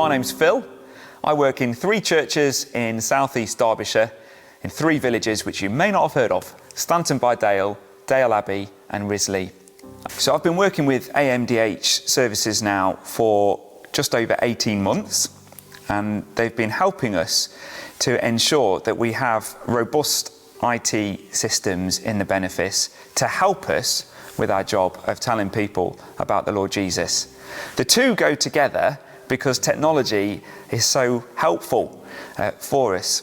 My name's Phil. I work in 3 churches in southeast Derbyshire, in 3 villages which you may not have heard of: Stanton-by-Dale, Dale Abbey and Risley. So I've been working with AMDH services now for just over 18 months, and they've been helping us to ensure that we have robust IT systems in the benefice to help us with our job of telling people about the Lord Jesus. The two go together because technology is so helpful for us.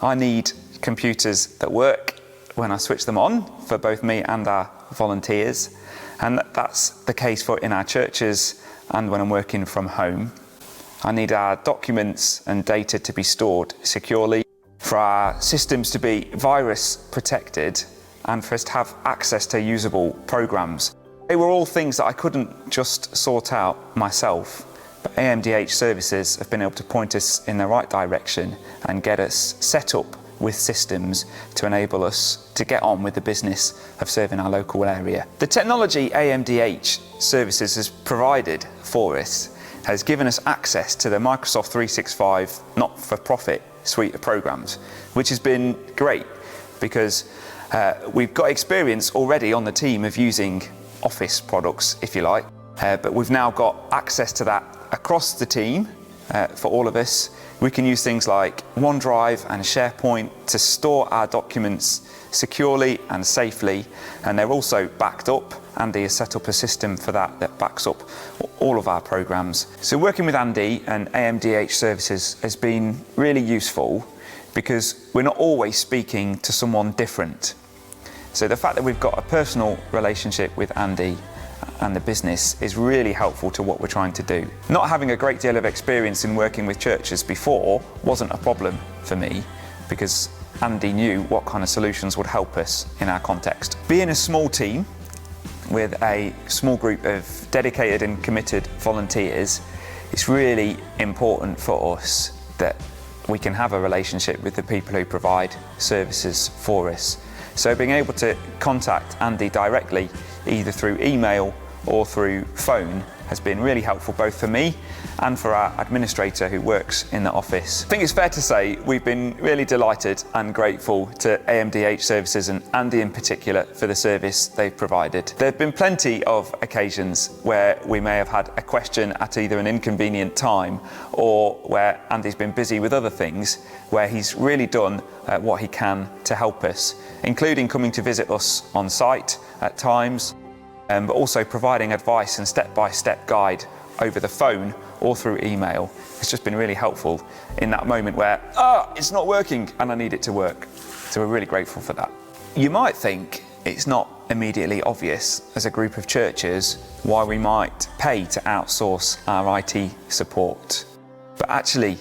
I need computers that work when I switch them on for both me and our volunteers, and that's the case for in our churches and when I'm working from home. I need our documents and data to be stored securely, for our systems to be virus protected, and for us to have access to usable programs. They were all things that I couldn't just sort out myself, but AMDH services have been able to point us in the right direction and get us set up with systems to enable us to get on with the business of serving our local area. The technology AMDH services has provided for us has given us access to the Microsoft 365 not-for-profit suite of programs, which has been great because we've got experience already on the team of using Office products, if you like, but we've now got access to that across the team for all of us. We can use things like OneDrive and SharePoint to store our documents securely and safely, and they're also backed up. Andy has set up a system for that backs up all of our programs. So working with Andy and AMDH services has been really useful because we're not always speaking to someone different. So the fact that we've got a personal relationship with Andy and the business is really helpful to what we're trying to do. Not having a great deal of experience in working with churches before wasn't a problem for me because Andy knew what kind of solutions would help us in our context. Being a small team with a small group of dedicated and committed volunteers, it's really important for us that we can have a relationship with the people who provide services for us. So being able to contact Andy directly, either through email or through phone, has been really helpful both for me and for our administrator who works in the office. I think it's fair to say we've been really delighted and grateful to AMDH services and Andy in particular for the service they've provided. There have been plenty of occasions where we may have had a question at either an inconvenient time or where Andy's been busy with other things, where he's really done what he can to help us, including coming to visit us on site at times, but also providing advice and step-by-step guide over the phone or through email. It's just been really helpful in that moment where, it's not working and I need it to work. So we're really grateful for that. You might think it's not immediately obvious as a group of churches why we might pay to outsource our IT support. But actually,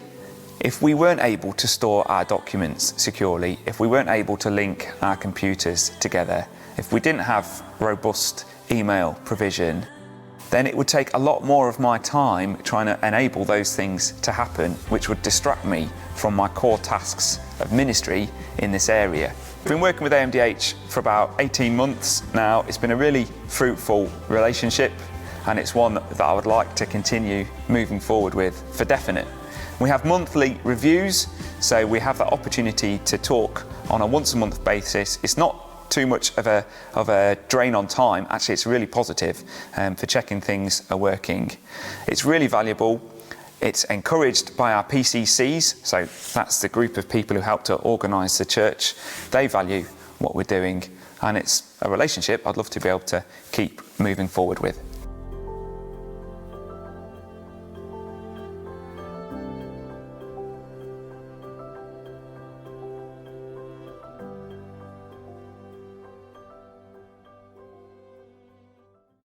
if we weren't able to store our documents securely, if we weren't able to link our computers together, if we didn't have robust email provision, then it would take a lot more of my time trying to enable those things to happen, which would distract me from my core tasks of ministry in this area. I've been working with AMDH for about 18 months now. It's been a really fruitful relationship, and it's one that I would like to continue moving forward with for definite. We have monthly reviews, so we have that opportunity to talk on a once-a-month basis. It's not too much of a drain on time. Actually, it's really positive for checking things are working. It's really valuable. It's encouraged by our PCCs, so that's the group of people who help to organise the church. They value what we're doing, and it's a relationship I'd love to be able to keep moving forward with.